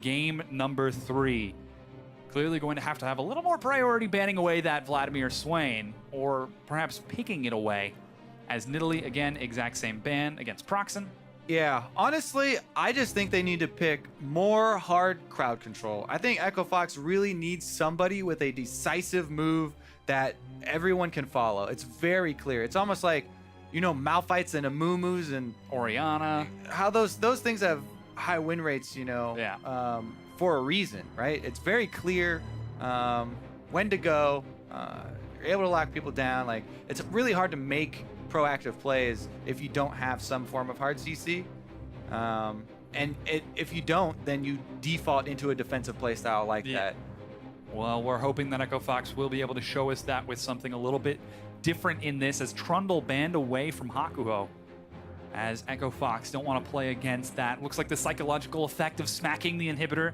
game number 3. Clearly going to have a little more priority banning away that Vladimir Swain, or perhaps picking it away, as Nidalee, again, exact same ban against Procxin. Yeah, honestly, I just think they need to pick more hard crowd control. I think Echo Fox really needs somebody with a decisive move that everyone can follow. It's very clear. It's almost like, you know, Malphites and Amumu's and Orianna. how those things have high win rates, you know, Yeah. for a reason, right? It's very clear when to go. You're able to lock people down. Like, it's really hard to make proactive plays if you don't have some form of hard CC. If you don't, then you default into a defensive playstyle like that. Well, we're hoping that Echo Fox will be able to show us that with something a little bit different in this, as Trundle banned away from Hakuho, as Echo Fox don't want to play against that. Looks like the psychological effect of smacking the inhibitor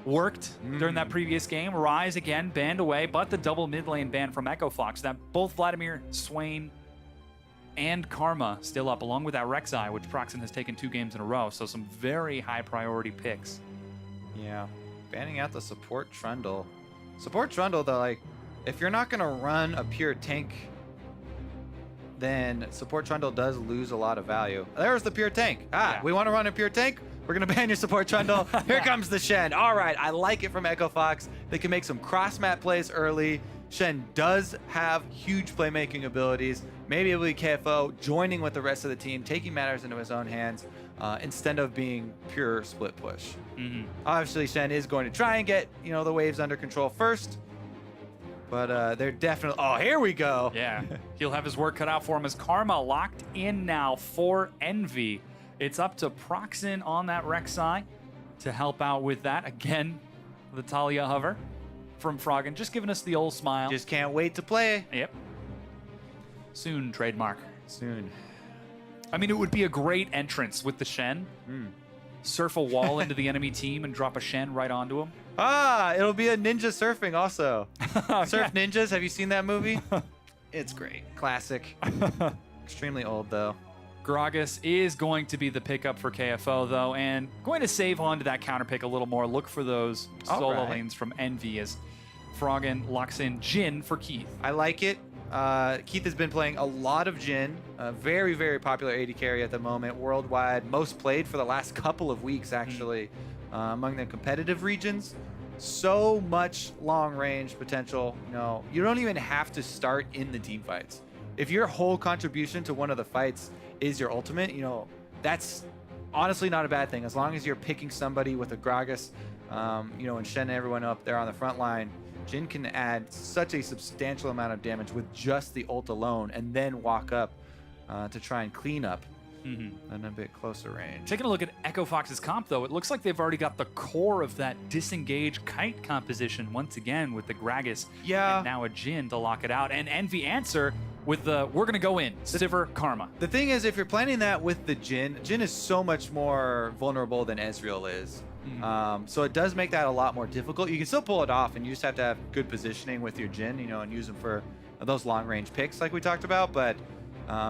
worked during that previous game. Ryze again banned away, but the double mid lane ban from Echo Fox. That both Vladimir, Swain, and Karma still up, along with that Rek'Sai, which Procxin has taken 2 games in a row. So some very high priority picks. Yeah, banning out the support Trundle. Support Trundle, though, like, if you're not going to run a pure tank, then support Trundle does lose a lot of value. There's the pure tank. We want to run a pure tank? We're going to ban your support Trundle. Here comes the Shen. All right, I like it from Echo Fox. They can make some cross-map plays early. Shen does have huge playmaking abilities. Maybe able to KFO, joining with the rest of the team, taking matters into his own hands instead of being pure split push. Obviously, Shen is going to try and get, you know, the waves under control first. But they're definitely... Oh, here we go. Yeah, he'll have his work cut out for him as Karma locked in now for Envy. It's up to Procxin on that Rek'Sai to help out with that. Again, the Talia hover from Froggen, just giving us the old smile. Just can't wait to play. Yep. Soon, trademark. Soon. I mean, it would be a great entrance with the Shen. Surf a wall into the enemy team and drop a Shen right onto him. It'll be a ninja surfing also. Surf Ninjas, have you seen that movie? It's great. Classic. Extremely old, though. Gragas is going to be the pickup for KFO, though, and going to save on to that counter pick a little more. Look for those solo lanes from Envy as Froggen locks in Jhin for Keith. I like it. Keith has been playing a lot of Jhin. Very, very popular AD carry at the moment. Worldwide, most played for the last couple of weeks, actually, among the competitive regions. So much long-range potential. You know, you don't even have to start in the team fights. If your whole contribution to one of the fights is your ultimate, you know, that's honestly not a bad thing. As long as you're picking somebody with a Gragas, you know, and Shen and everyone up there on the front line, Jhin can add such a substantial amount of damage with just the ult alone, and then walk up to try and clean up in a bit closer range. Taking a look at Echo Fox's comp, though, it looks like they've already got the core of that disengage kite composition once again with the Gragas. Yeah. And now a Jhin to lock it out. And Envy answer with the, we're going to go in, Sivir Karma. The thing is, if you're planning that with the Jhin is so much more vulnerable than Ezreal is. So it does make that a lot more difficult. You can still pull it off, and you just have to have good positioning with your Jhin, you know, and use them for those long-range picks like we talked about. But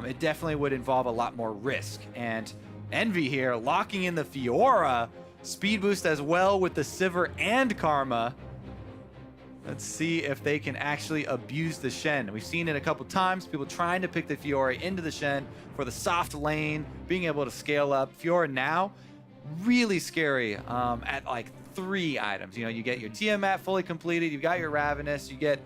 it definitely would involve a lot more risk. And Envy here locking in the Fiora, speed boost as well with the Sivir and Karma. Let's see if they can actually abuse the Shen. We've seen it a couple times, people trying to pick the Fiora into the Shen for the soft lane, being able to scale up. Fiora now, really scary at like 3 items. You know, you get your Tiamat fully completed, you've got your Ravenous, you get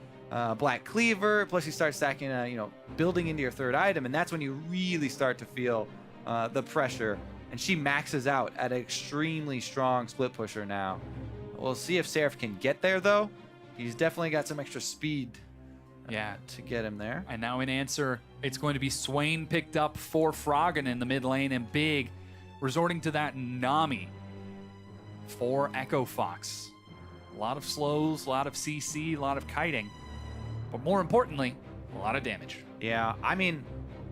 Black Cleaver, plus you start stacking, you know, building into your 3rd item, and that's when you really start to feel the pressure. And she maxes out at an extremely strong split pusher now. We'll see if Seraph can get there, though. He's definitely got some extra speed to get him there. And now in answer, it's going to be Swain picked up for Froggen in the mid lane, and Big resorting to that Nami for Echo Fox. A lot of slows, a lot of CC, a lot of kiting, but more importantly, a lot of damage. Yeah, I mean,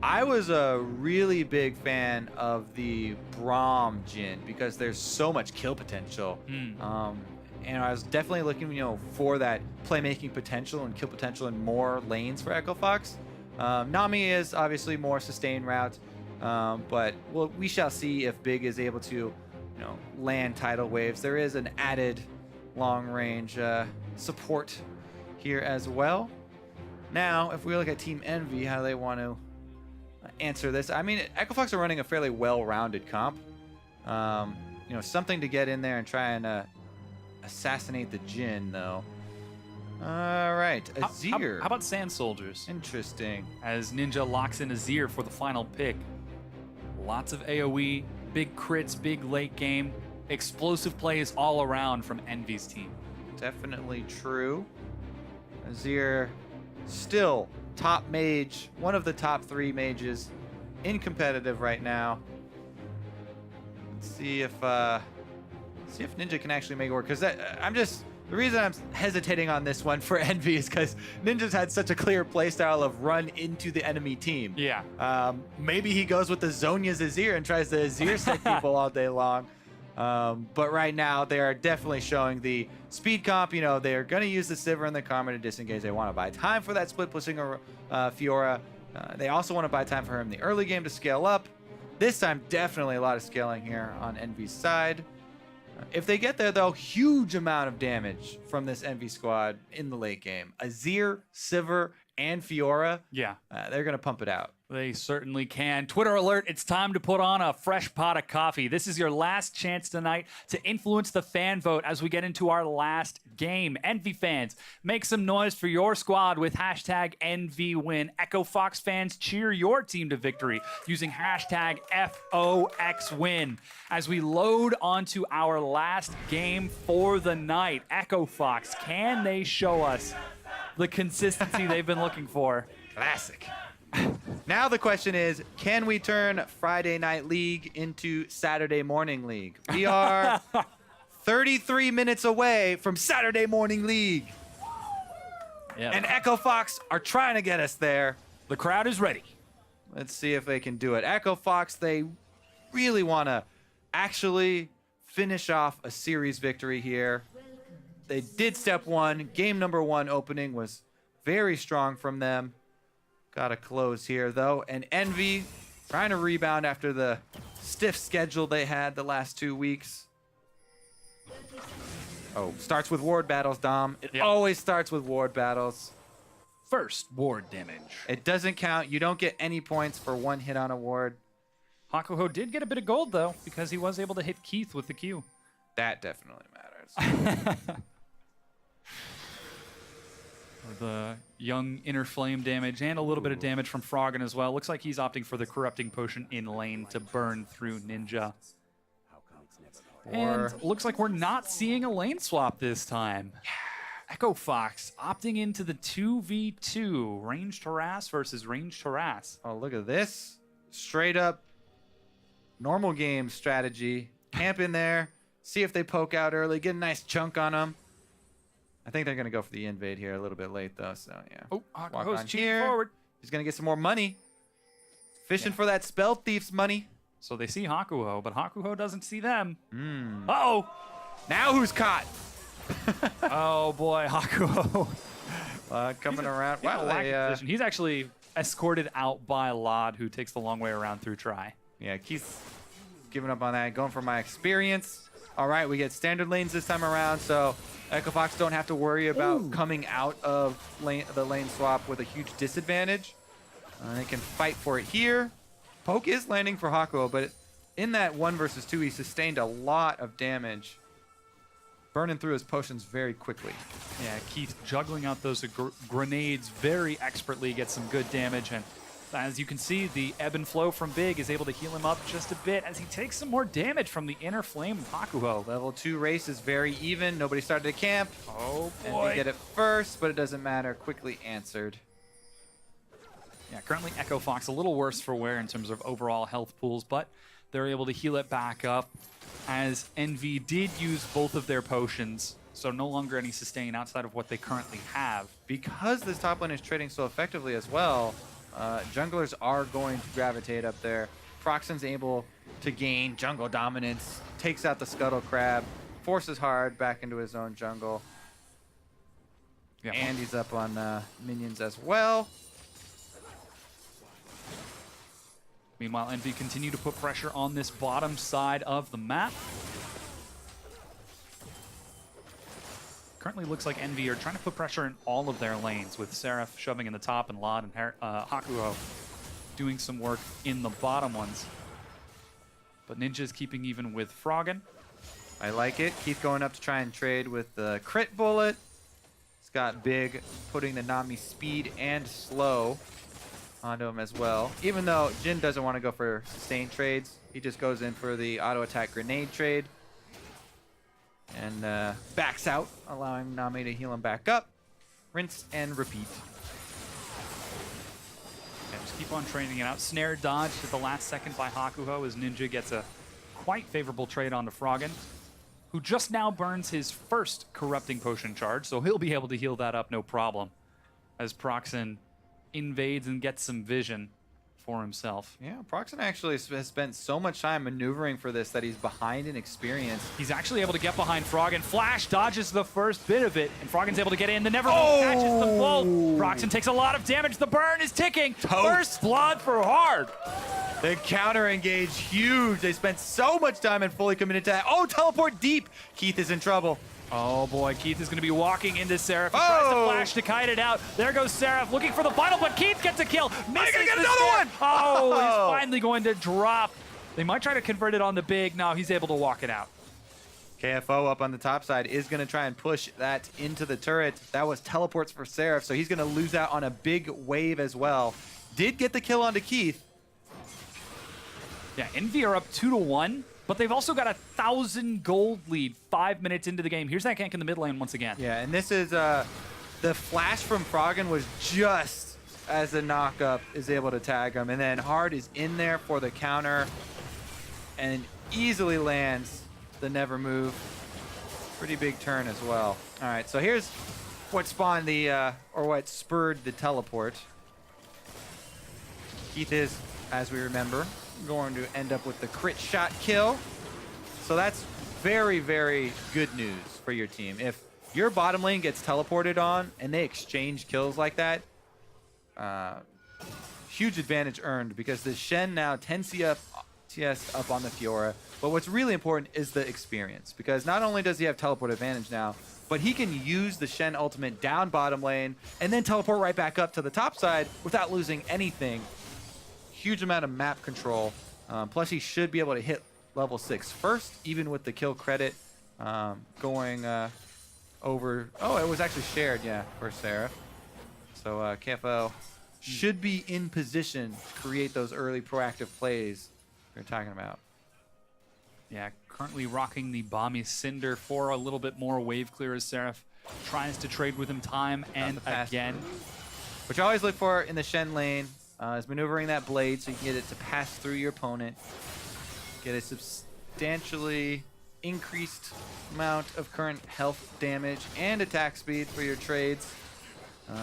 I was a really big fan of the Braum Jhin because there's so much kill potential. And I was definitely looking, you know, for that playmaking potential and kill potential in more lanes for Echo Fox. Nami is obviously more sustained route, but we shall see if Big is able to land tidal waves. There is an added long-range support here as well. Now, if we look at Team Envy, how they want to answer this. I mean, Echo Fox are running a fairly well-rounded comp. Something to get in there and try and assassinate the Jhin, though. All right, Azir. How about Sand Soldiers? Interesting. As Ninja locks in Azir for the final pick. Lots of AoE, big crits, big late game, explosive plays all around from Envy's team. Definitely true. Azir still top mage, one of the top 3 mages in competitive right now. Let's see if Ninja can actually make it work, because the reason I'm hesitating on this one for Envy is because Ninja's had such a clear playstyle of run into the enemy team. Yeah. Maybe he goes with the Zhonya's Azir and tries to Azir set people all day long. But right now, they are definitely showing the speed comp. They're going to use the Sivir and the Karma to disengage. They want to buy time for that split pushing Fiora. They also want to buy time for her in the early game to scale up. This time, definitely a lot of scaling here on Envy's side. If they get there, though, huge amount of damage from this Envy squad in the late game. Azir, Sivir, and Fiora. Yeah. They're going to pump it out. They certainly can. Twitter alert, it's time to put on a fresh pot of coffee. This is your last chance tonight to influence the fan vote as we get into our last game. Envy fans, make some noise for your squad with hashtag EnvyWin. Echo Fox fans, cheer your team to victory using hashtag FOXWin. As we load onto our last game for the night, Echo Fox, can they show us the consistency they've been looking for? Classic. Now the question is, can we turn Friday Night League into Saturday Morning League? We are 33 minutes away from Saturday Morning League. Yep. And Echo Fox are trying to get us there. The crowd is ready. Let's see if they can do it. Echo Fox, they really want to actually finish off a series victory here. They did step 1. Game number 1 opening was very strong from them. Got to close here, though. And Envy trying to rebound after the stiff schedule they had the last 2 weeks. Oh, starts with ward battles, Dom. It always starts with ward battles. First ward damage. It doesn't count. You don't get any points for 1 hit on a ward. Hakuho did get a bit of gold, though, because he was able to hit Keith with the Q. That definitely matters. The young inner flame damage and a little bit of damage from Froggen as well. Looks like he's opting for the corrupting potion in lane to burn through Ninja. And looks like we're not seeing a lane swap this time. Echo Fox opting into the 2v2. Ranged harass versus ranged harass. Oh, look at this. Straight up normal game strategy. Camp in there. See if they poke out early. Get a nice chunk on them. I think they're going to go for the invade here a little bit late, though, so yeah. Oh, Walk Hakuho's on cheating here. forward. He's going to get some more money. Fishing for that spell thief's money. So they see Hakuho, but Hakuho doesn't see them. Uh-oh. Now who's caught? Oh, boy, Hakuho. Coming around. Wow, position. He's actually escorted out by Lod, who takes the long way around through Try. Yeah, Keith's giving up on that. Going for my experience. All right, we get standard lanes this time around, so Echo Fox don't have to worry about coming out of the lane swap with a huge disadvantage. They can fight for it here. Poke is landing for Hakuho, but in that 1 versus 2, he sustained a lot of damage, burning through his potions very quickly. Yeah, Keith juggling out those grenades very expertly, gets some good damage, and as you can see, the ebb and flow from Big is able to heal him up just a bit as he takes some more damage from the inner flame of Hakuho. Level 2 race is very even. Nobody started to camp. Oh, boy. And they get it first, but it doesn't matter. Quickly answered. Yeah, currently Echo Fox a little worse for wear in terms of overall health pools, but they're able to heal it back up as Envy did use both of their potions, so no longer any sustain outside of what they currently have. Because this top lane is trading so effectively as well, junglers are going to gravitate up there. Procxin's able to gain jungle dominance, takes out the Scuttle Crab, forces hard back into his own jungle. Yeah. And he's up on minions as well. Meanwhile, Envy continue to put pressure on this bottom side of the map. currently looks like Envy are trying to put pressure in all of their lanes, with Seraph shoving in the top and Lod and Hakuho doing some work in the bottom ones. But Ninja's keeping even with Froggen. I like it. Keith going up to try and trade with the crit bullet. He's got big, putting the Nami speed and slow onto him as well. Even though Jhin doesn't want to go for sustained trades, he just goes in for the auto attack grenade trade and backs out, allowing Nami to heal him back up. Rinse and repeat. Yeah, just keep on training it out. Snare dodged at the last second by Hakuho as Ninja gets a quite favorable trade onto Froggen, who just now burns his first corrupting potion charge, so he'll be able to heal that up no problem as Procxin invades and gets some vision for himself. Yeah, Procxin actually has spent so much time maneuvering for this that he's behind in experience. He's actually able to get behind Froggen. Flash dodges the first bit of it, and Froggen's able to get in. The Nevermore catches the bolt. Procxin takes a lot of damage. The burn is ticking. First blood for Hard. The counter engage, huge. They spent so much time and fully committed to that. Oh, teleport deep. Keith is in trouble. Oh boy, Keith is going to be walking into Seraph. He tries to flash to kite it out. There goes Seraph looking for the final, but Keith gets a kill. Misses gonna get the another one. Oh, he's finally going to drop. They might try to convert it on the big. No, he's able to walk it out. KFO up on the top side is going to try and push that into the turret. That was teleports for Seraph, so he's going to lose out on a big wave as well. Did get the kill onto Keith. Yeah, Envy are up 2-1, but they've also got 1,000 gold lead 5 minutes into the game. Here's that gank in the mid lane once again. Yeah, and this is the flash from Froggen was just as the knockup is able to tag him, and then Hard is in there for the counter and easily lands the never move. Pretty big turn as well. All right, so here's what spawned the or what spurred the teleport. Keith is, as we remember, going to end up with the crit shot kill. So that's very, very good news for your team. If your bottom lane gets teleported on and they exchange kills like that, huge advantage earned, because the Shen now 10 CS up on the Fiora. But what's really important is the experience, because not only does he have teleport advantage now, but he can use the Shen ultimate down bottom lane and then teleport right back up to the top side without losing anything. Huge amount of map control. Plus, he should be able to hit level 6 first, even with the kill credit going over. Oh, it was actually shared, yeah, for Seraph. So KFO should be in position to create those early proactive plays we're talking about. Yeah, currently rocking the Bomby Cinder for a little bit more wave clear as Seraph tries to trade with him time and again. Which I always look for in the Shen lane. Is maneuvering that blade so you can get it to pass through your opponent. Get a substantially increased amount of current health damage and attack speed for your trades.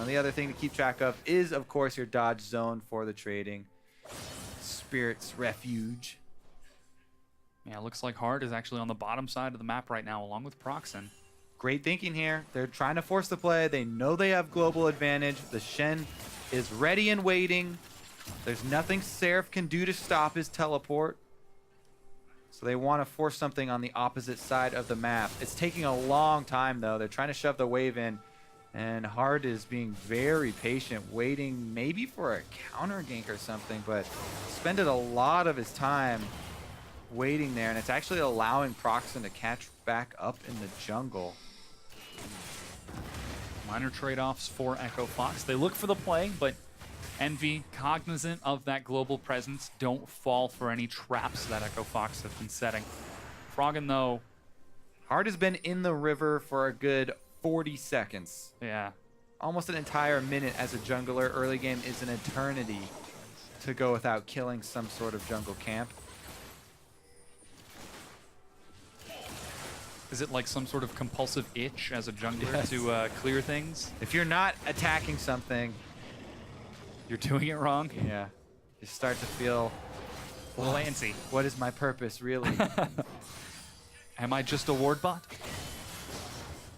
The other thing to keep track of is, of course, your dodge zone for the trading. Spirit's Refuge. Yeah, looks like Hard is actually on the bottom side of the map right now, along with Procxin. Great thinking here. They're trying to force the play. They know they have global advantage. The Shen is ready and waiting. There's nothing Seraph can do to stop his teleport. So they want to force something on the opposite side of the map. It's taking a long time, though. They're trying to shove the wave in. And Hard is being very patient, waiting maybe for a counter gank or something, but spending a lot of his time waiting there. And it's actually allowing Procxin to catch back up in the jungle. Minor trade-offs for Echo Fox. They look for the play, but Envy, cognizant of that global presence, don't fall for any traps that Echo Fox have been setting. Froggen, though... Hard has been in the river for a good 40 seconds. Yeah. Almost an entire minute as a jungler. Early game is an eternity to go without killing some sort of jungle camp. Is it like some sort of compulsive itch as a jungler to clear things? If you're not attacking something, you're doing it wrong? Yeah. You start to feel a little antsy. What is my purpose, really? Am I just a ward bot?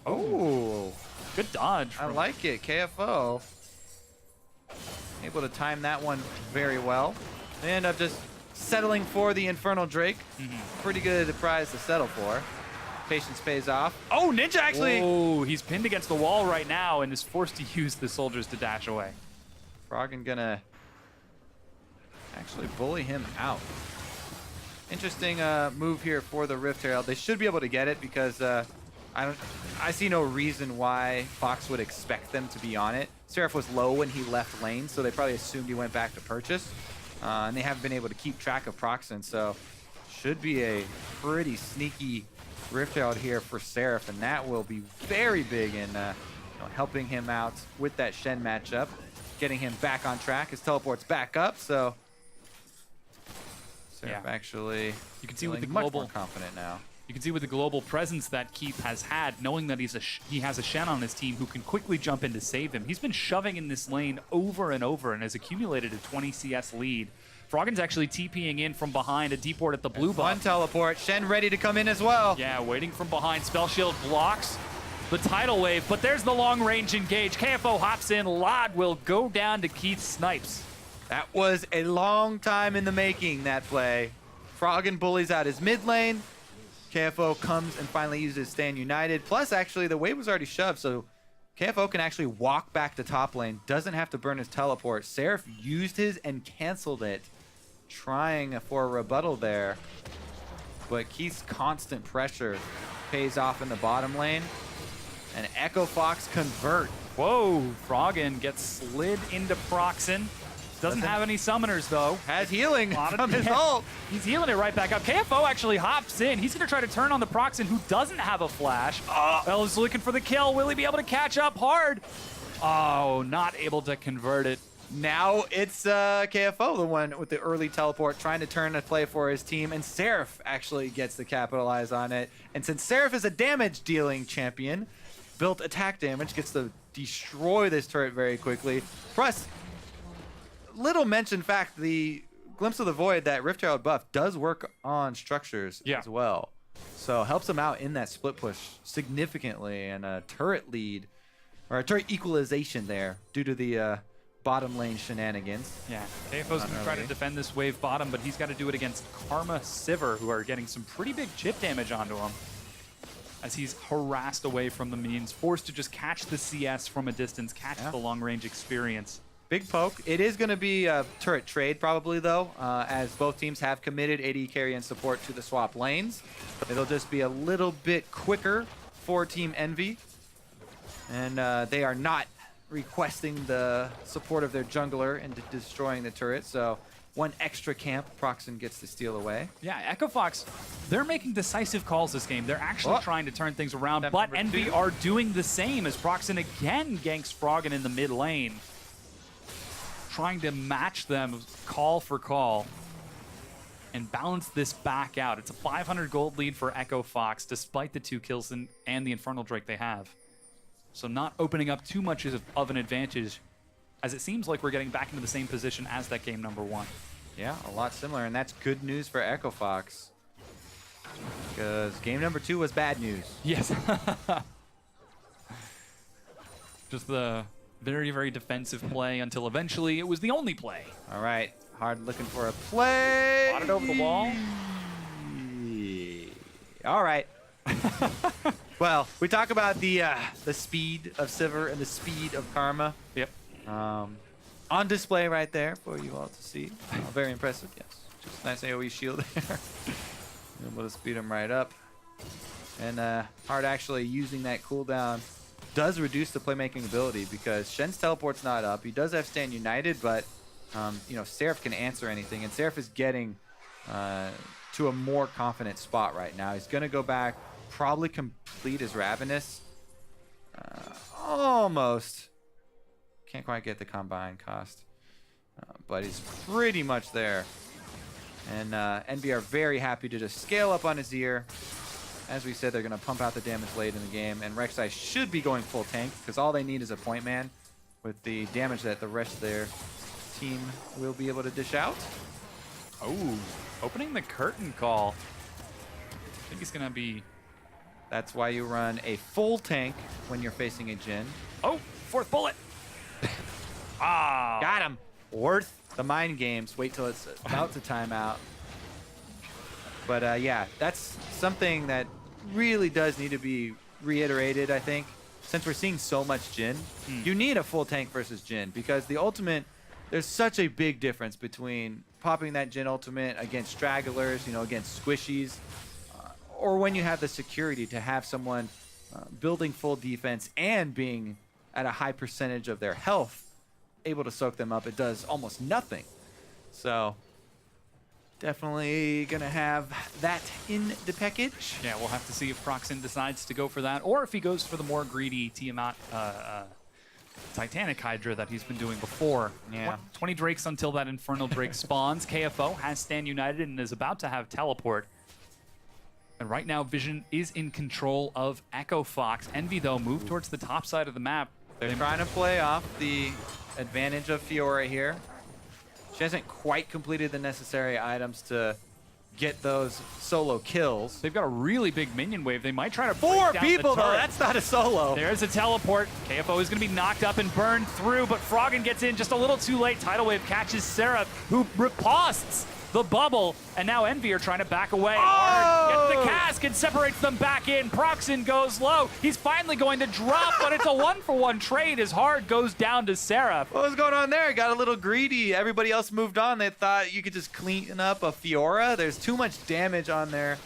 Oh. Good dodge. I like it. KFO. Able to time that one very well. They end up just settling for the Infernal Drake. Pretty good prize to settle for. Patience pays off. Oh, Ninja actually. Oh, he's pinned against the wall right now and is forced to use the soldiers to dash away. Froggen gonna actually bully him out. Interesting move here for the Rift Herald. They should be able to get it because I see no reason why Fox would expect them to be on it. Seraph was low when he left lane, so they probably assumed he went back to purchase. And they haven't been able to keep track of Procxin, so should be a pretty sneaky Rift Herald here for Seraph, and that will be very big in helping him out with that Shen matchup, getting him back on track. His teleport's back up, so Seraph actually you can see with the much global more confident now. You can see with the global presence that Keith has had, knowing that he has a Shen on his team who can quickly jump in to save him. He's been shoving in this lane over and over and has accumulated a 20 CS lead. Froggen's actually TPing in from behind a deep ward at the blue buff. One teleport. Shen ready to come in as well. Yeah, waiting from behind. Spell Shield blocks the tidal wave, but there's the long range engage. KFO hops in. Lod will go down to Keith's snipes. That was a long time in the making, that play. Froggen bullies out his mid lane. KFO comes and finally uses Stand United. Plus, actually, the wave was already shoved, so KFO can actually walk back to top lane. Doesn't have to burn his teleport. Seraph used his and canceled it, trying for a rebuttal there. But Keith's constant pressure pays off in the bottom lane. And Echo Fox convert. Whoa, Froggen gets slid into Procxin. Doesn't have any summoners, though. Has healing from his ult. He's healing it right back up. KFO actually hops in. He's going to try to turn on the Procxin, who doesn't have a flash. Bell is looking for the kill. Will he be able to catch up hard? Oh, not able to convert it. Now it's KFO, the one with the early teleport, trying to turn a play for his team, and Seraph actually gets to capitalize on it. And since Seraph is a damage-dealing champion, built attack damage, gets to destroy this turret very quickly. Plus, little mentioned fact, the Glimpse of the Void, that Rift Herald buff, does work on structures as well. So helps him out in that split push significantly, and a turret lead, or a turret equalization there due to the bottom lane shenanigans. Yeah, KFO's going to try to defend this wave bottom, but he's got to do it against Karma Sivir, who are getting some pretty big chip damage onto him as he's harassed away from the minions, forced to just catch the CS from a distance, catch the long-range experience. Big poke. It is going to be a turret trade probably, though, as both teams have committed AD carry and support to the swap lanes. It'll just be a little bit quicker for Team Envy. And they are not requesting the support of their jungler into destroying the turret. So one extra camp Procxin gets to steal away. Yeah, Echo Fox, they're making decisive calls this game. They're actually trying to turn things around, but Envy are doing the same as Procxin again ganks Froggen in the mid lane, trying to match them call for call and balance this back out. It's a 500 gold lead for Echo Fox, despite the 2 kills and the Infernal Drake they have. So not opening up too much of an advantage, as it seems like we're getting back into the same position as that game number 1. Yeah, a lot similar, and that's good news for Echo Fox, because game number 2 was bad news. Yes. Just the very, very defensive play until eventually it was the only play. All right, Hard looking for a play. Bought it over the wall. All right. Well, we talk about the speed of Sivir and the speed of Karma. Yep. On display right there for you all to see. Very impressive, yes. Just nice AoE shield there. Able to speed him right up. And Hard actually using that cooldown does reduce the playmaking ability because Shen's teleport's not up. He does have Stand United, but you know, Seraph can answer anything, and Seraph is getting to a more confident spot right now. He's gonna go back, probably complete his Ravenous. Almost. Can't quite get the combine cost, but he's pretty much there. And NB are very happy to just scale up on Azir. As we said, they're going to pump out the damage late in the game, and Rek'Sai should be going full tank because all they need is a point man with the damage that the rest of their team will be able to dish out. Oh, opening the curtain call. I think he's going to be... That's why you run a full tank when you're facing a Jhin. Oh, fourth bullet. Ah, got him. Worth the mind games. Wait till it's about to time out. But yeah, that's something that really does need to be reiterated, I think. Since we're seeing so much Jhin, you need a full tank versus Jhin, because the ultimate, there's such a big difference between popping that Jhin ultimate against stragglers, you know, against squishies, or when you have the security to have someone building full defense and being at a high percentage of their health, able to soak them up. It does almost nothing. So definitely gonna have that in the package. Yeah, we'll have to see if Procxin decides to go for that, or if he goes for the more greedy Tiamat Titanic Hydra that he's been doing before. Yeah. 20 Drakes until that Infernal Drake spawns. KFO has Stand United and is about to have Teleport. And right now, Vision is in control of Echo Fox. Envy, though, move towards the top side of the map. They're trying to play off the advantage of Fiora here. She hasn't quite completed the necessary items to get those solo kills. They've got a really big minion wave. They might try to break Four down people, the though. turret. That's not a solo. There's a teleport. KFO is going to be knocked up and burned through, but Froggen gets in just a little too late. Tidal Wave catches Seraph, who riposts the bubble, and now Envy are trying to back away. Hard gets the cask and separates them back in. Procxin goes low. He's finally going to drop, but it's a one-for-one trade as Hard goes down to Seraph. What was going on there? Got a little greedy. Everybody else moved on. They thought you could just clean up a Fiora. There's too much damage on there.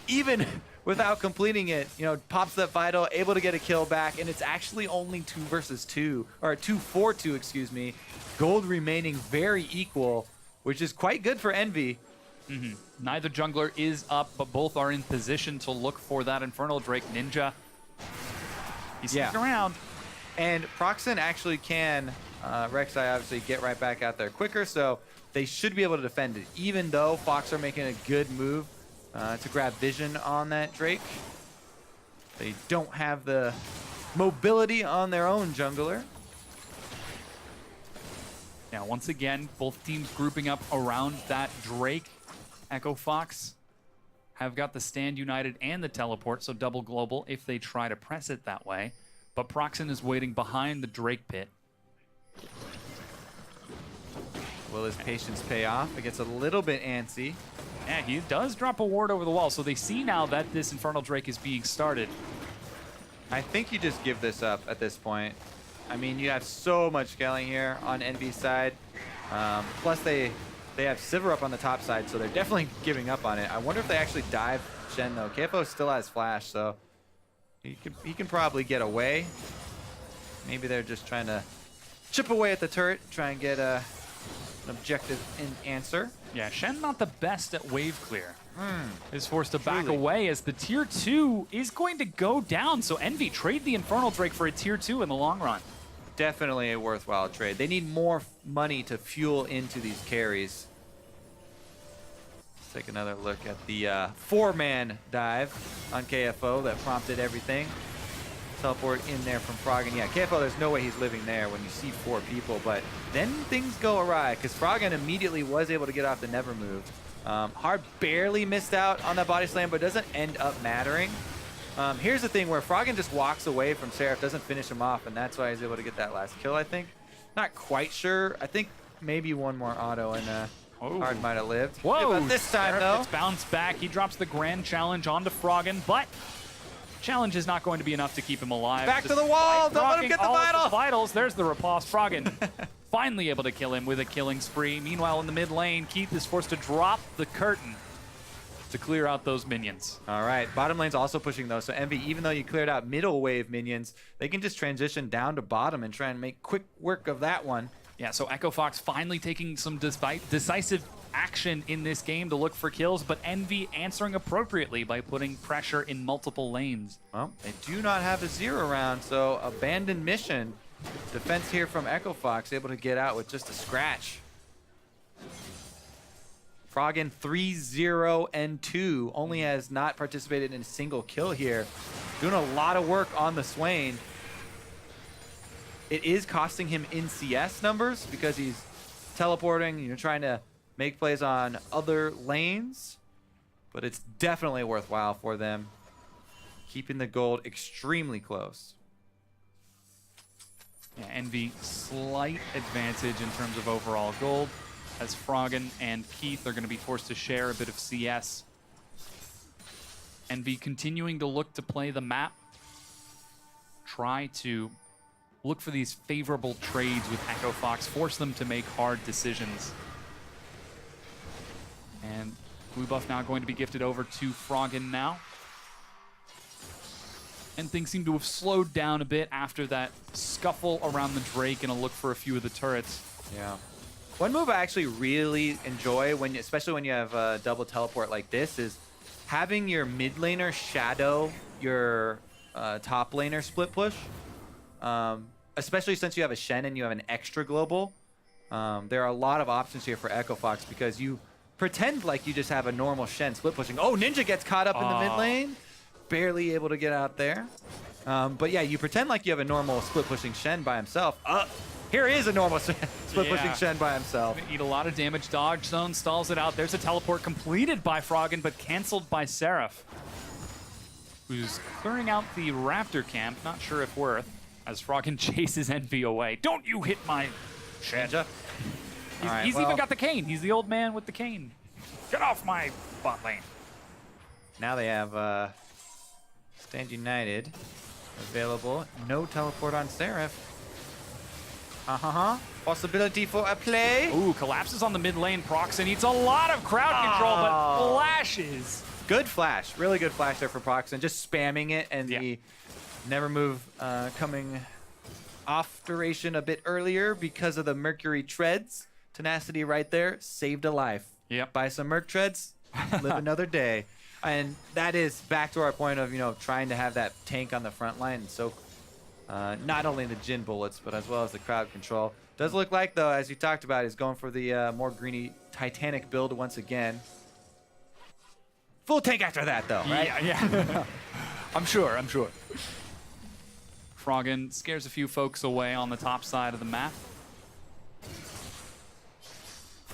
Even without completing it, you know, pops that Vital, able to get a kill back, and it's actually only 2 versus 2, or 2-4-2, excuse me. Gold remaining very equal, which is quite good for Envy. Neither jungler is up, but both are in position to look for that Infernal Drake Ninja. He's sticking around. And Procxin actually can, Rek'Sai obviously, get right back out there quicker, so they should be able to defend it, even though Fox are making a good move to grab Vision on that Drake. They don't have the mobility on their own jungler. Now, once again, both teams grouping up around that Drake. Echo Fox have got the Stand United and the Teleport, so double global if they try to press it that way. But Procxin is waiting behind the Drake pit. Will his patience pay off? It gets a little bit antsy. Yeah, he does drop a ward over the wall, so they see now that this Infernal Drake is being started. I think you just give this up at this point. I mean, you have so much scaling here on Envy's side. Plus, they have Sivir up on the top side, so they're definitely giving up on it. I wonder if they actually dive Shen, though. KFO still has Flash, so he can probably get away. Maybe they're just trying to chip away at the turret, try and get an objective in answer. Yeah, Shen not the best at wave clear. Is forced to back away as the tier 2 is going to go down. So Envy trade the Infernal Drake for a tier 2 in the long run. Definitely a worthwhile trade. They need more money to fuel into these carries. Let's take another look at the 4-man dive on KFO that prompted everything. Teleport in there from Froggen. Yeah, KFO, there's no way he's living there when you see 4 people, but then things go awry because Froggen immediately was able to get off the never move. Hard barely missed out on that body slam, but doesn't end up mattering. Here's the thing where Froggen just walks away from Seraph, doesn't finish him off, and that's why he's able to get that last kill, I think. Not quite sure. I think maybe one more auto and Hard might have lived. Whoa! But this time, Seraph though, gets bounced back. He drops the grand challenge onto Froggen, but challenge is not going to be enough to keep him alive. back to the wall! Don't let him get the vital! Vitals. There's the riposte. Froggen finally able to kill him with a killing spree. Meanwhile, in the mid lane, Keith is forced to drop the curtain to clear out those minions. All right, bottom lane's also pushing though, so Envy, even though you cleared out middle wave minions, they can just transition down to bottom and try and make quick work of that one. Yeah, so Echo Fox finally taking some decisive action in this game to look for kills, but Envy answering appropriately by putting pressure in multiple lanes. Well, they do not have Azir around, so abandoned mission. Defense here from Echo Fox, able to get out with just a scratch. Froggen 3-0-2, only has not participated in a single kill here. Doing a lot of work on the Swain. It is costing him in CS numbers because he's teleporting, you know, trying to make plays on other lanes, but it's definitely worthwhile for them, keeping the gold extremely close. Yeah, Envy, slight advantage in terms of overall gold, as Froggen and Keith are going to be forced to share a bit of CS. Envy continuing to look to play the map. Try to look for these favorable trades with Echo Fox, force them to make hard decisions. And blue buff now going to be gifted over to Froggen now. And things seem to have slowed down a bit after that scuffle around the Drake and a look for a few of the turrets. Yeah. One move I actually really enjoy, especially when you have a double teleport like this, is having your mid laner shadow your top laner split push. Especially since you have a Shen and you have an extra global. There are a lot of options here for Echo Fox because you pretend like you just have a normal Shen split pushing. Oh, Ninja gets caught up in the mid lane. Barely able to get out there. But yeah, you pretend like you have a normal split pushing Shen by himself. Here is a normal split pushing Shen by himself. Eat a lot of damage. Dodge zone stalls it out. There's a teleport completed by Froggen, but canceled by Seraph, who's clearing out the Raptor camp. Not sure if worth, as Froggen chases Envy away. Don't you hit my Shen. He's even got the cane. He's the old man with the cane. Get off my bot lane. Now they have Stand United available. No teleport on Seraph. Possibility for a play. Ooh, collapses on the mid lane. Procxin needs a lot of crowd control, but flashes. Good flash. Really good flash there for Procxin. Just spamming it, and the never move coming off duration a bit earlier because of the Mercury treads. Tenacity right there. Saved a life. Yep. Buy some Merc treads. Live another day. And that is back to our point of, trying to have that tank on the front line. So not only the Jhin bullets, but as well as the crowd control. Does look like, though, as you talked about, he's going for the more greeny Titanic build once again. Full tank after that, though, right? Yeah. I'm sure. Froggen scares a few folks away on the top side of the map.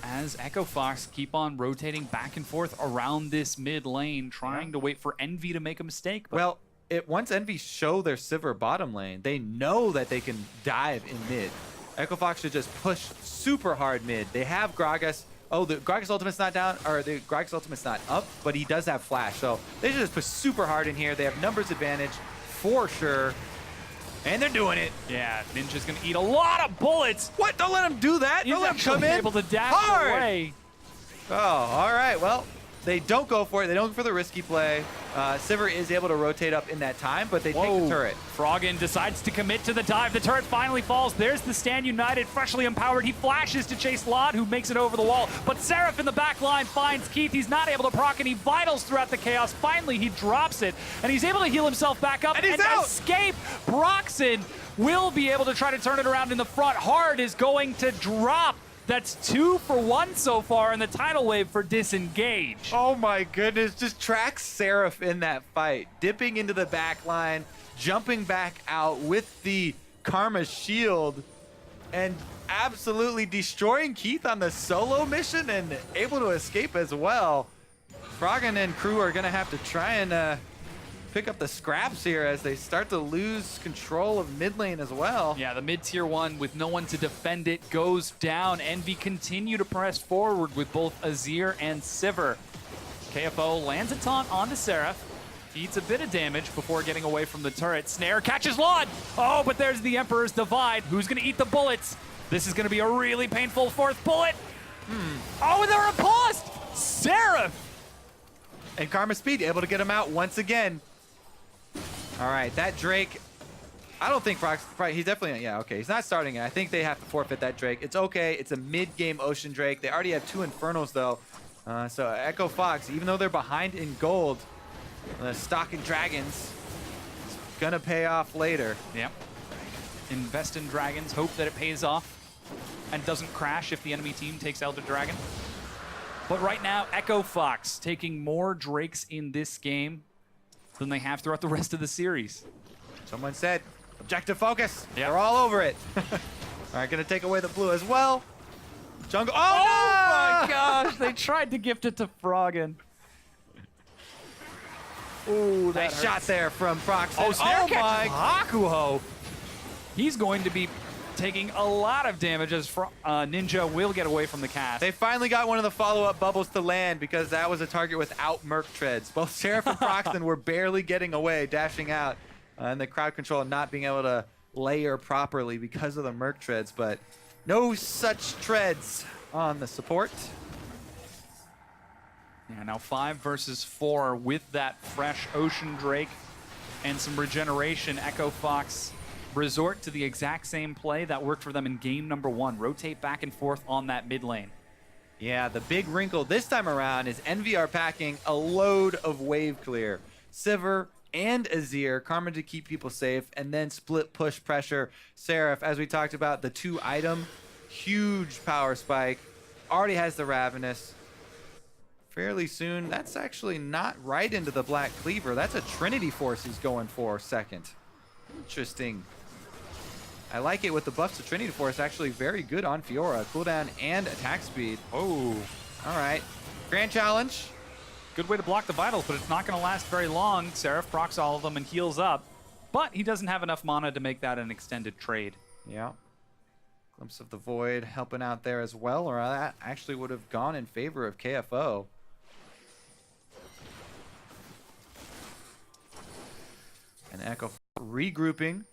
As Echo Fox keep on rotating back and forth around this mid lane, trying to wait for Envy to make a mistake. But well, once Envy show their Sivir bottom lane, they know that they can dive in mid. Echo Fox should just push super hard mid. They have Gragas. Oh, the Gragas ultimate's not down, or the Gragas ultimate's not up, but he does have flash. So they should just push super hard in here. They have numbers advantage for sure. And they're doing it. Yeah, Ninja's gonna eat a lot of bullets. What? Don't let him do that. Don't let him come in. He's able to dash away. Oh, all right. Well, they don't go for it. They don't go for the risky play. Sivir is able to rotate up in that time, but they take the turret. Froggen decides to commit to the dive. The turret finally falls. There's the Stand United, freshly empowered. He flashes to chase Lod, who makes it over the wall. But Seraph in the back line finds Keith. He's not able to proc, and he vitals throughout the chaos. Finally, he drops it, and he's able to heal himself back up and escape. Procxin will be able to try to turn it around in the front. Hard is going to drop. That's 2 for 1 so far in the tidal wave for Disengage. Oh my goodness, just tracks Seraph in that fight. Dipping into the back line, jumping back out with the Karma Shield, and absolutely destroying Keith on the solo mission and able to escape as well. Froggen and crew are gonna have to try and pick up the scraps here as they start to lose control of mid lane as well. Yeah, the mid tier 1 with no one to defend it goes down. Envy continue to press forward with both Azir and Sivir. KFO lands a taunt onto Seraph, eats a bit of damage before getting away from the turret. Snare catches Lod. Oh, but there's the Emperor's Divide. Who's gonna eat the bullets? This is gonna be a really painful 4th bullet. Oh, and they're repulsed! Seraph! And Karma Speed able to get him out once again. All right, that Drake, I don't think he's definitely, yeah, okay. He's not starting it. I think they have to forfeit that Drake. It's okay. It's a mid-game Ocean Drake. They already have 2 Infernos, though. So Echo Fox, even though they're behind in gold, stocking dragons, it's going to pay off later. Yep. Invest in dragons. Hope that it pays off and doesn't crash if the enemy team takes Elder Dragon. But right now, Echo Fox taking more Drakes in this game than they have throughout the rest of the series. Someone said, objective focus. Yep. They're all over it. All right, gonna take away the blue as well. Jungle, Oh my gosh, they tried to gift it to Froggen. Ooh, that nice shot there from Procxin. Oh, Snare my. Hakuho. He's going to be taking a lot of damage as Ninja will get away from the cast. They finally got one of the follow-up bubbles to land because that was a target without Merc Treads. Both Seraph and Procxin were barely getting away, dashing out, and the crowd control not being able to layer properly because of the Merc Treads, but no such treads on the support. Yeah, now 5 versus 4 with that fresh Ocean Drake and some regeneration. Echo Fox resort to the exact same play that worked for them in game number 1. Rotate back and forth on that mid lane. Yeah, the big wrinkle this time around is Envy are packing a load of wave clear. Sivir and Azir, Karma to keep people safe, and then split push pressure. Seraph, as we talked about, the 2-item, huge power spike, already has the Ravenous. Fairly soon, that's actually not right into the Black Cleaver. That's a Trinity Force he's going for second. Interesting. I like it with the buffs to Trinity Force, actually very good on Fiora. Cooldown and attack speed. Oh. All right. Grand Challenge. Good way to block the vitals, but it's not going to last very long. Seraph procs all of them and heals up, but he doesn't have enough mana to make that an extended trade. Yeah. Glimpse of the Void helping out there as well, or that actually would have gone in favor of KFO. And Echo regrouping.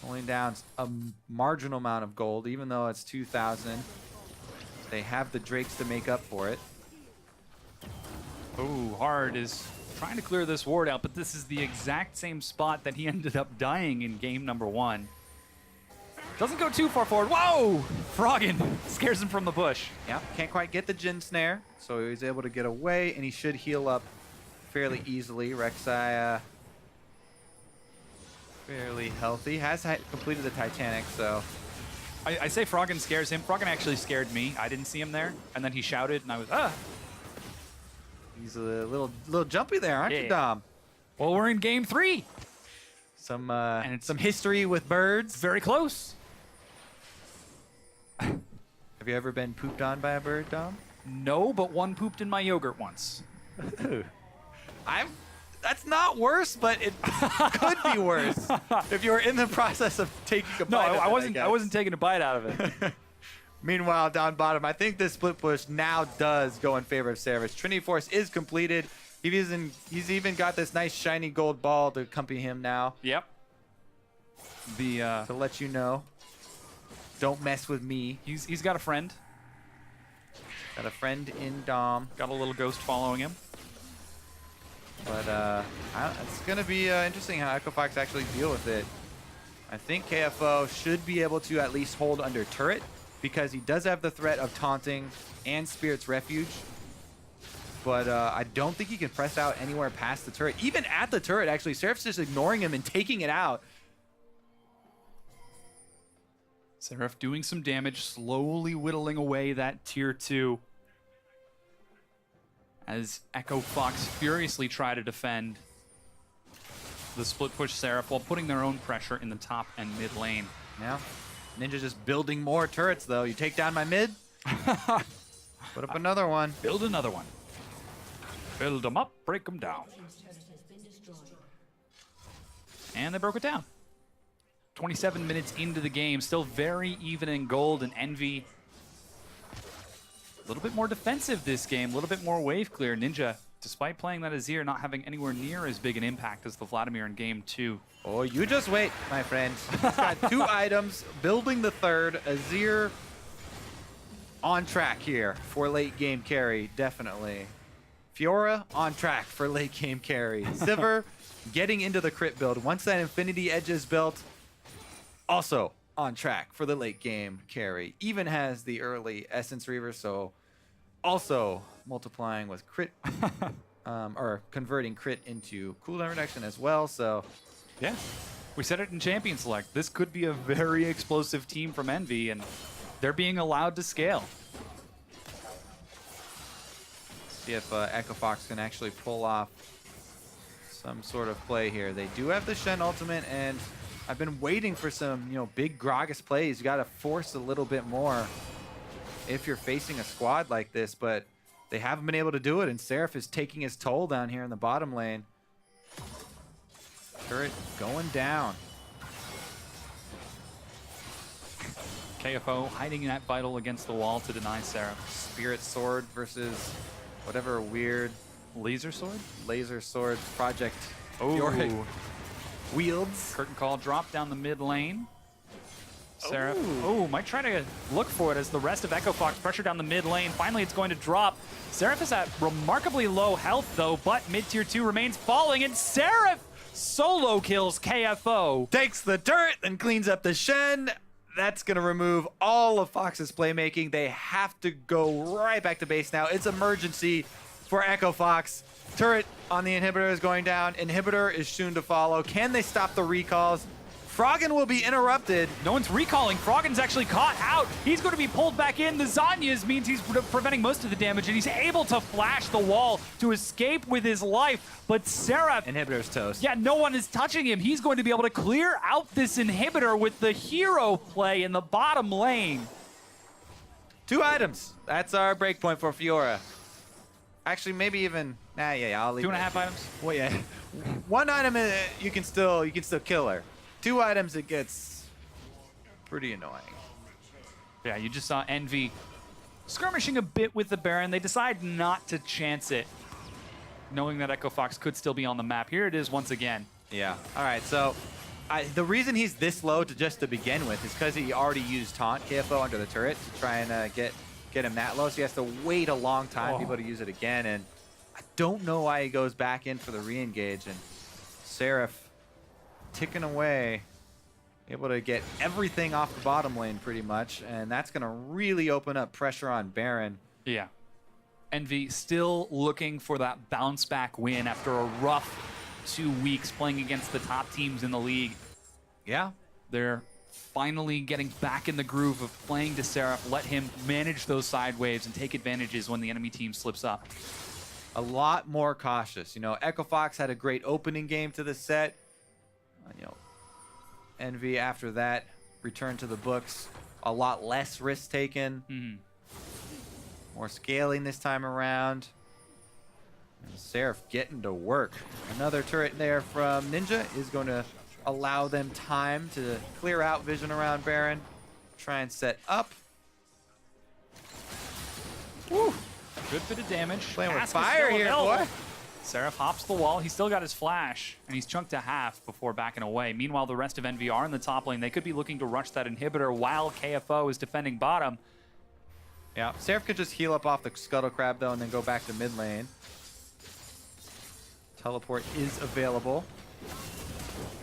Pulling down a marginal amount of gold, even though it's 2,000. They have the Drakes to make up for it. Oh, Hard is trying to clear this ward out, but this is the exact same spot that he ended up dying in game number 1. Doesn't go too far forward. Whoa! Froggen scares him from the bush. Yeah, can't quite get the Jhin snare, so he's able to get away, and he should heal up fairly easily. Rek'Sai fairly healthy. Has completed the Titanic, so... I say Froggen scares him. Froggen actually scared me. I didn't see him there, and then he shouted, and I was, ah! He's a little jumpy there, aren't you, Dom? Well, we're in game 3. Some history with birds. Very close. Have you ever been pooped on by a bird, Dom? No, but one pooped in my yogurt once. That's not worse, but it could be worse if you were in the process of taking a bite. No, I wasn't taking a bite out of it. Meanwhile, down bottom, I think this split push now does go in favor of Seraph. Trinity Force is completed. He's even got this nice shiny gold ball to accompany him now. Yep. To let you know, don't mess with me. He's got a friend. Got a friend in Dom. Got a little ghost following him. But it's going to be interesting how Echo Fox actually deal with it. I think KFO should be able to at least hold under turret, because he does have the threat of taunting and Spirit's Refuge. But I don't think he can press out anywhere past the turret. Even at the turret, actually, Seraph's just ignoring him and taking it out. Seraph doing some damage, slowly whittling away that tier 2. As Echo Fox furiously try to defend the split push Seraph while putting their own pressure in the top and mid lane. Yeah. Ninja just building more turrets, though. You take down my mid, put up another one. Build another one. Build them up, break them down. And they broke it down. 27 minutes into the game, still very even in gold, and Envy a little bit more defensive this game, a little bit more wave clear. Ninja, despite playing that Azir, not having anywhere near as big an impact as the Vladimir in game 2. Oh, you just wait, my friend. He's got 2 items, building the third. Azir on track here for late game carry, definitely. Fiora on track for late game carry. Sivir getting into the crit build. Once that Infinity Edge is built, also on track for the late game carry. Even has the early Essence Reaver, so also multiplying with crit, or converting crit into cooldown reduction as well, so... Yeah, we said it in Champion Select. This could be a very explosive team from Envy, and they're being allowed to scale. See if Echo Fox can actually pull off some sort of play here. They do have the Shen ultimate, and I've been waiting for some, big Gragas plays. You got to force a little bit more if you're facing a squad like this, but they haven't been able to do it, and Seraph is taking his toll down here in the bottom lane. Turret going down. KFO hiding that Vital against the wall to deny Seraph. Spirit Sword versus whatever weird Laser Sword? laser sword project Oh, Fiora wields. curtain call drop down the mid lane. Seraph, Ooh. oh, might try to look for it as the rest of Echo Fox pressure down the mid lane. Finally, it's going to drop. Seraph is at remarkably low health, though, but mid-tier 2 remains falling, and Seraph solo kills KFO. Takes the turret and cleans up the Shen. That's going to remove all of Fox's playmaking. They have to go right back to base now. It's emergency for Echo Fox. Turret on the inhibitor is going down. Inhibitor is soon to follow. Can they stop the recalls? Froggen will be interrupted. No one's recalling. Froggen's actually caught out. He's going to be pulled back in. The Zanyas means he's preventing most of the damage, and he's able to flash the wall to escape with his life. But Seraph, Inhibitor's toast. yeah, no one is touching him. He's going to be able to clear out this inhibitor with the hero play in the bottom lane. 2 items. That's our breakpoint for Fiora. Actually, maybe even. I'll leave. 2.5 items. Well, yeah. 1 item, you can still kill her. 2 items, it gets pretty annoying. Yeah, you just saw Envy skirmishing a bit with the Baron. They decide not to chance it, knowing that Echo Fox could still be on the map. Here it is once again. Yeah. All right. So, the reason he's this low to begin with is because he already used taunt KFO under the turret to try and get him that low. So he has to wait a long time to be able to use it again. And I don't know why he goes back in for the re-engage. And Seraph ticking away, able to get everything off the bottom lane pretty much, and that's going to really open up pressure on Baron. Yeah. Envy still looking for that bounce back win after a rough 2 weeks playing against the top teams in the league. Yeah. They're finally getting back in the groove of playing to Seraph, let him manage those side waves and take advantages when the enemy team slips up. A lot more cautious. You know, Echo Fox had a great opening game to the set. Envy after that returned to the books. A lot less risk taken. More scaling this time around. And Seraph getting to work. Another turret there from Ninja is going to allow them time to clear out vision around Baron. Try and set up. Woo! Good bit of damage. Playing with Ask is fire still here, available. boy. Seraph hops the wall. He's still got his flash, and he's chunked to half before backing away. Meanwhile, the rest of Envy are in the top lane. They could be looking to rush that inhibitor while KFO is defending bottom. Yeah, Seraph could just heal up off the Scuttle Crab, though, and then go back to mid lane. Teleport is available.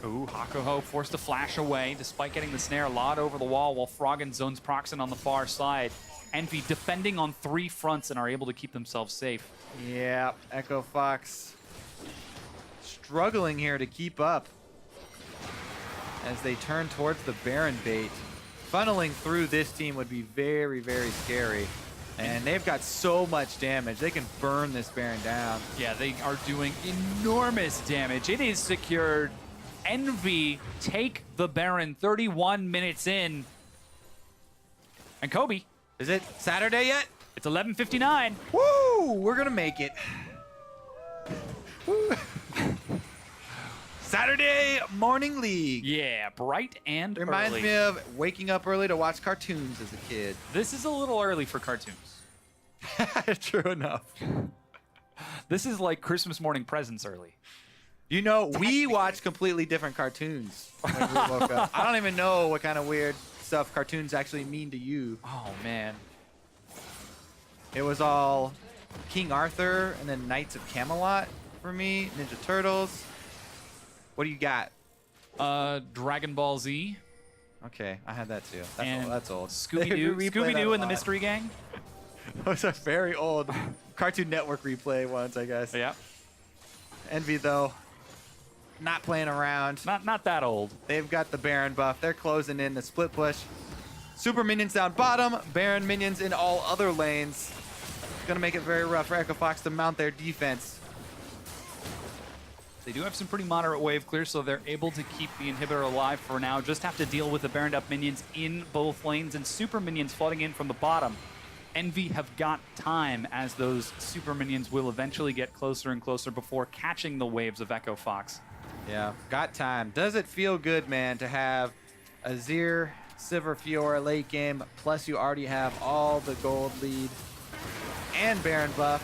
Ooh, Hakuho forced to flash away despite getting the snare lot over the wall while Froggen zones Procxin on the far side. Envy defending on 3 fronts and are able to keep themselves safe. Yeah, Echo Fox struggling here to keep up as they turn towards the Baron bait. Funneling through this team would be very, very scary. And they've got so much damage. They can burn this Baron down. Yeah, they are doing enormous damage. It is secured. Envy take the Baron 31 minutes in. And Kobe. Is it Saturday yet? It's 11:59. Woo! We're gonna make it. Woo. Saturday morning league. Yeah, bright and Reminds early. me of waking up early to watch cartoons as a kid. This is a little early for cartoons. True enough. This is like Christmas morning presents early. You know, we watch completely different cartoons when we woke up. I don't even know what kind of weird stuff cartoons actually mean to you. Oh, man. It was all King Arthur and then Knights of Camelot for me, Ninja Turtles. What do you got? Dragon Ball Z. Okay, I had that too. And That's old. Scooby-Doo. We replay that Scooby-Doo a and the lot. Mystery Gang. Those are very old Cartoon Network replay ones, I guess. Yeah. Envy, though, not playing around. Not that old. They've got the Baron buff. They're closing in the split push. Super minions down bottom. Baron minions in all other lanes. It's going to make it very rough for Echo Fox to mount their defense. They do have some pretty moderate wave clear, so they're able to keep the inhibitor alive for now. Just have to deal with the Baroned up minions in both lanes and super minions flooding in from the bottom. Envy have got time as those super minions will eventually get closer and closer before catching the waves of Echo Fox. Yeah, got time. Does it feel good, man, to have Azir, Sivir Fiora late game, plus you already have all the gold lead and Baron buff.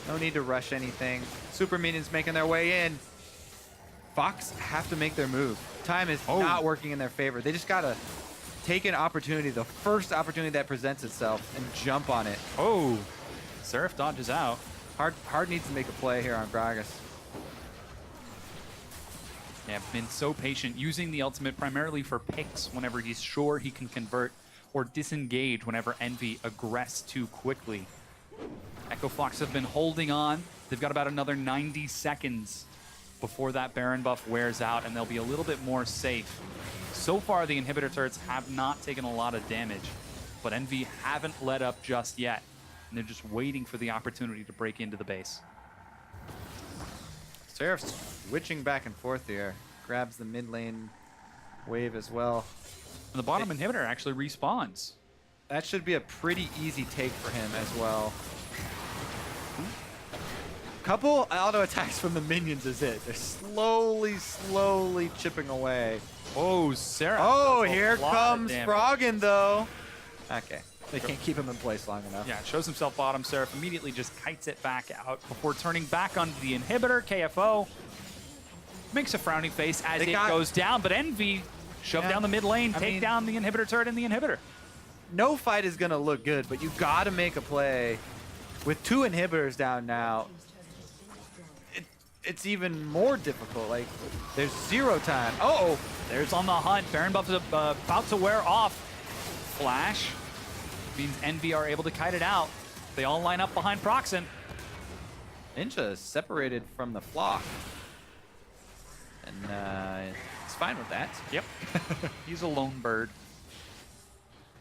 No need to rush anything. Super minions making their way in. Fox have to make their move. Time is not working in their favor. They just gotta take an opportunity, the first opportunity that presents itself, and jump on it. Oh, Seraph dodges out. Hard needs to make a play here on Gragas. Yeah, been so patient, using the ultimate primarily for picks whenever he's sure he can convert, or disengage whenever Envy aggress too quickly. Echo Fox have been holding on. They've got about another 90 seconds before that Baron buff wears out, and they'll be a little bit more safe. So far, the inhibitor turrets have not taken a lot of damage, but Envy haven't let up just yet, and they're just waiting for the opportunity to break into the base. Seraph's switching back and forth here. Grabs the mid lane wave as well. And the bottom inhibitor actually respawns. That should be a pretty easy take for him as well. Couple auto attacks from the minions is it. They're slowly chipping away. Oh, Seraph. Oh, here comes Froggen though. Okay. They can't keep him in place long enough. Yeah, shows himself bottom. Seraph immediately just kites it back out before turning back onto the inhibitor. KFO makes a frowning face as it goes down, but Envy shove down the mid lane, take down the inhibitor turret and the inhibitor. No fight is going to look good, but you got to make a play. With 2 inhibitors down now, it's even more difficult. Like, there's 0 time. Uh-oh. There's on the hunt. Baron buff is about to wear off. Flash means Envy are able to kite it out. They all line up behind Procxin. Ninja is separated from the flock. And it's fine with that. Yep. He's a lone bird.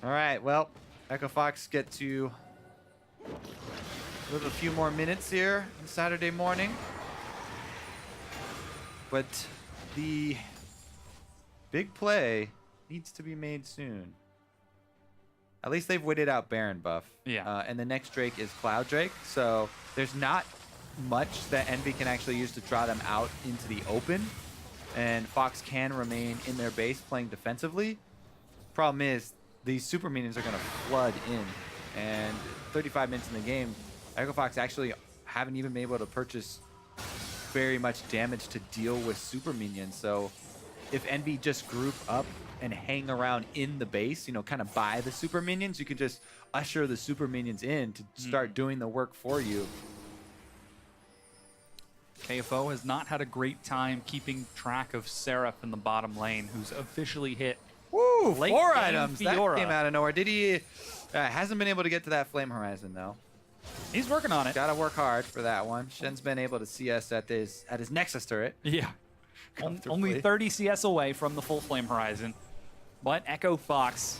All right, well, Echo Fox get to live a few more minutes here on Saturday morning. But the big play needs to be made soon. At least they've waited out Baron buff. Yeah. And the next Drake is Cloud Drake, so there's not much that Envy can actually use to draw them out into the open. And Fox can remain in their base playing defensively. Problem is, these super minions are going to flood in. And 35 minutes in the game, Echo Fox actually haven't even been able to purchase very much damage to deal with super minions. So if Envy just group up and hang around in the base, you know, kind of by the super minions, you can just usher the super minions in to start doing the work for you. KFO has not had a great time keeping track of Seraph in the bottom lane, who's officially hit. Woo! Late 4 game items. Fiora. That came out of nowhere. Did he? Hasn't been able to get to that Flame Horizon though. He's working on it. Gotta work hard for that one. Shen's been able to CS at his Nexus turret. Yeah. Only 30 CS away from the full Flame Horizon. But Echo Fox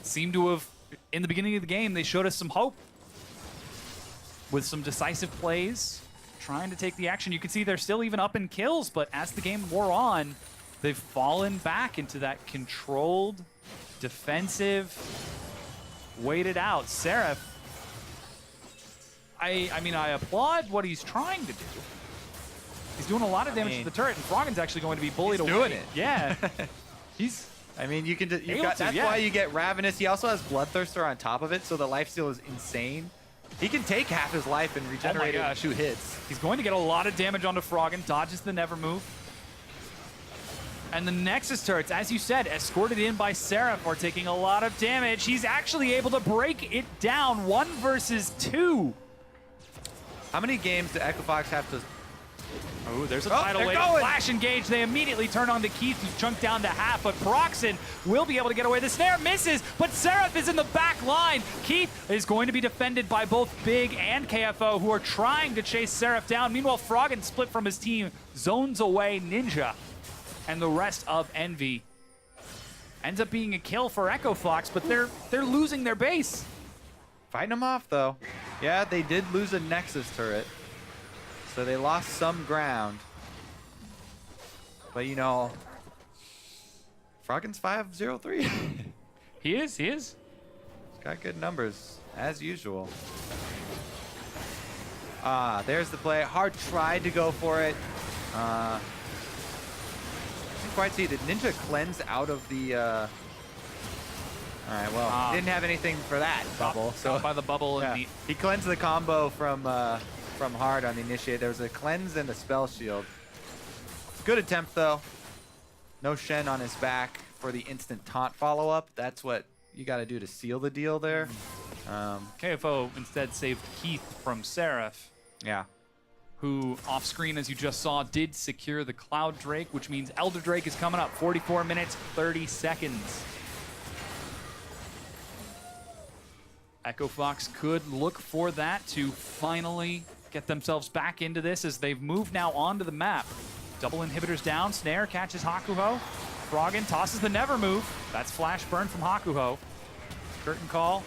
seemed to have, in the beginning of the game, they showed us some hope with some decisive plays, trying to take the action. You can see they're still even up in kills, but as the game wore on, they've fallen back into that controlled, defensive, waited out. Seraph, I mean, I applaud what he's trying to do. He's doing a lot of damage to the turret, and Froggen's actually going to be bullied away. Doing it. Yeah. I mean, you can. That's why you get Ravenous. He also has Bloodthirster on top of it, so the lifesteal is insane. He can take half his life and regenerate it in 2 hits. He's going to get a lot of damage onto Froggen, dodges the Never Move. And the Nexus turrets, as you said, escorted in by Seraph, are taking a lot of damage. He's actually able to break it down 1 versus 2. How many games do Echo Fox have to... Oh, there's a tidal wave. Flash engage. They immediately turn on to Keith, who's chunked down to half, but Procxin will be able to get away. The snare misses, but Seraph is in the back line. Keith is going to be defended by both Big and KFO, who are trying to chase Seraph down. Meanwhile, Froggen split from his team, zones away Ninja, and the rest of Envy. Ends up being a kill for Echo Fox, but they're losing their base. Fighting them off, though. Yeah, they did lose a Nexus turret. So they lost some ground. But, you know, Froggen's 5-0-3. He is. He's got good numbers, as usual. There's the play. Hard tried to go for it. Didn't quite see. Did Ninja cleanse out of the All right, well, didn't have anything for that bubble. So by the bubble. yeah. And He cleansed the combo from hard on the initiate. There was a cleanse and a spell shield. Good attempt though. No Shen on his back for the instant taunt follow-up. That's what you got to do to seal the deal there. KFO instead saved Keith from Seraph. Yeah. Who, off screen, as you just saw, did secure the Cloud Drake, which means Elder Drake is coming up. 44 minutes, 30 seconds. Echo Fox could look for that to finally get themselves back into this as they've moved now onto the map. Double inhibitors down, Snare catches Hakuho. Froggen tosses the Never Move. That's Flash Burn from Hakuho. Curtain Call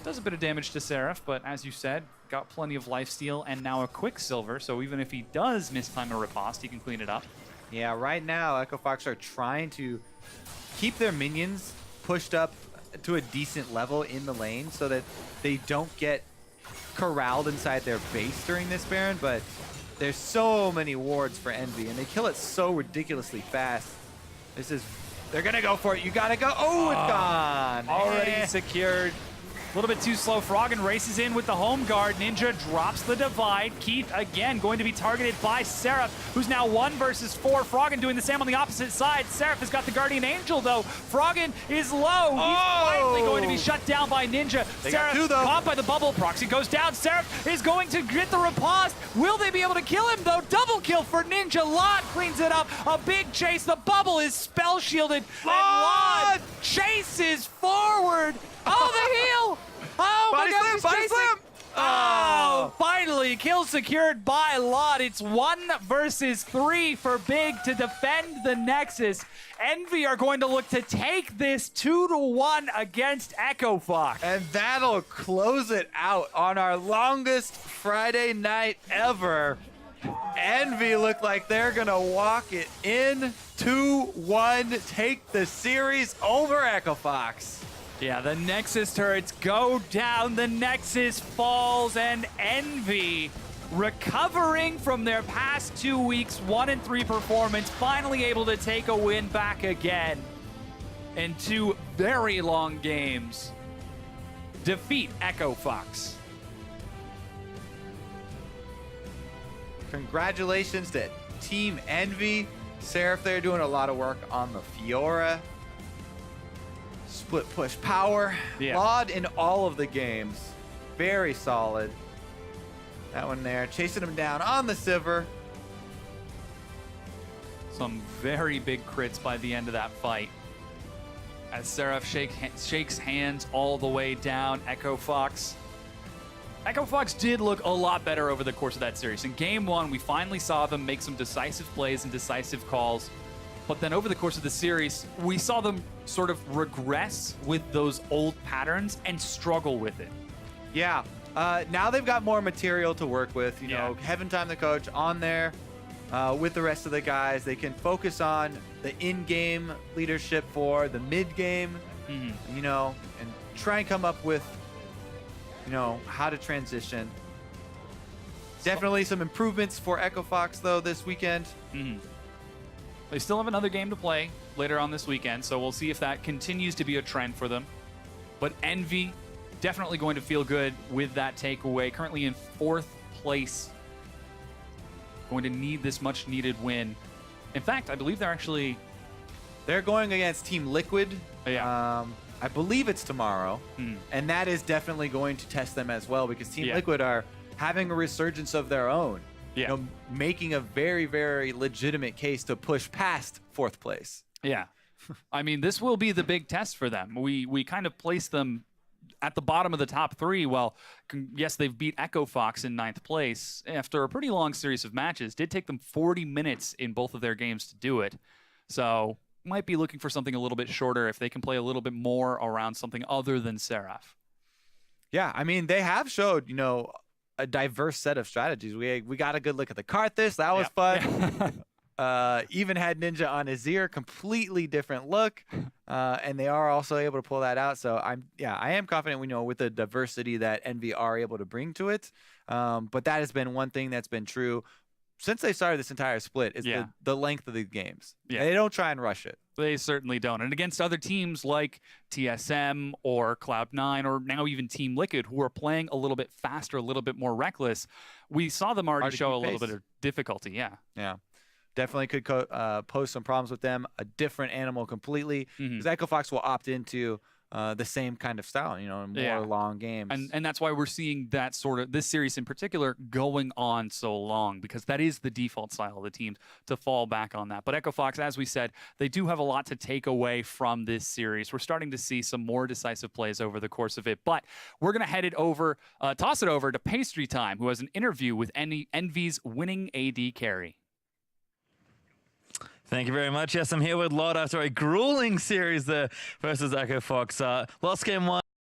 does a bit of damage to Seraph, but as you said, got plenty of lifesteal and now a Quicksilver, so even if he does mistime a riposte, he can clean it up. Yeah, right now, Echo Fox are trying to keep their minions pushed up to a decent level in the lane so that they don't get corralled inside their base during this Baron, but there's so many wards for Envy, and they kill it so ridiculously fast. They're gonna go for it. You gotta go. Oh, it's gone. Already secured. A little bit too slow. Froggen races in with the home guard. Ninja drops the divide. Keith, again, going to be targeted by Seraph, who's now 1 versus 4. Froggen doing the same on the opposite side. Seraph has got the Guardian Angel, though. Froggen is low. He's finally going to be shut down by Ninja. Seraph caught by the bubble. Procxin goes down. Seraph is going to get the riposte. Will they be able to kill him, though? Double kill for Ninja. Lod cleans it up. A big chase. The bubble is spell shielded. And Lod chases forward. Oh, the heal! Oh, body my God, slam, body slam! Oh, finally, kill secured by Lod. It's 1 versus 3 for Big to defend the Nexus. Envy are going to look to take this 2-1 against Echo Fox. And that'll close it out on our longest Friday night ever. Envy look like they're gonna walk it in 2-1, take the series over Echo Fox. Yeah, the Nexus turrets go down, the Nexus falls, and Envy, recovering from their past 2 weeks, 1-3 performance, finally able to take a win back again in 2 very long games. Defeat Echo Fox. Congratulations to Team Envy. Seraph, they're doing a lot of work on the Fiora. Split push power. Yeah. Lod in all of the games. Very solid. That one there. Chasing him down on the Sivir. Some very big crits by the end of that fight. As Seraph shakes hands all the way down, Echo Fox. Echo Fox did look a lot better over the course of that series. In game 1, we finally saw them make some decisive plays and decisive calls. But then over the course of the series, we saw them sort of regress with those old patterns and struggle with it. Yeah. Now they've got more material to work with. You know, Heaven Time the coach on there with the rest of the guys. They can focus on the in-game leadership for the mid-game, you know, and try and come up with, you know, how to transition. Definitely some improvements for Echo Fox, though, this weekend. They still have another game to play later on this weekend, so we'll see if that continues to be a trend for them. But Envy, definitely going to feel good with that takeaway. Currently in 4th place. Going to need this much-needed win. In fact, I believe they're going against Team Liquid. Yeah. I believe it's tomorrow, and that is definitely going to test them as well because Team Liquid are having a resurgence of their own. You know, making a very, very legitimate case to push past 4th place. Yeah. I mean, this will be the big test for them. We kind of placed them at the bottom of the top 3. Well, yes, they've beat Echo Fox in 9th place after a pretty long series of matches. Did take them 40 minutes in both of their games to do it. So might be looking for something a little bit shorter if they can play a little bit more around something other than Seraph. Yeah, I mean, they have showed, you know, a diverse set of strategies. We got a good look at the Karthus. That was fun. Even had Ninja on Azir, completely different look. And they are also able to pull that out. So I am confident, we know, with the diversity that Envy are able to bring to it. But that has been one thing that's been true. since they started this entire split is the length of the games. Yeah. They don't try and rush it. They certainly don't. And against other teams like TSM or Cloud9 or now even Team Liquid, who are playing a little bit faster, a little bit more reckless, we saw them already show a little bit of difficulty. Yeah. Definitely could pose some problems with them. A different animal completely. Because Echo Fox will opt into the same kind of style, more long games. And that's why we're seeing that sort of, this series in particular, going on so long, because that is the default style of the teams to fall back on that. But Echo Fox, as we said, they do have a lot to take away from this series. We're starting to see some more decisive plays over the course of it. But we're going to head it over, toss it over to Pastry Time, who has an interview with Envy's winning AD carry. Thank you very much. Yes, I'm here with Lot after a grueling series there versus Echo Fox. Lost game 1.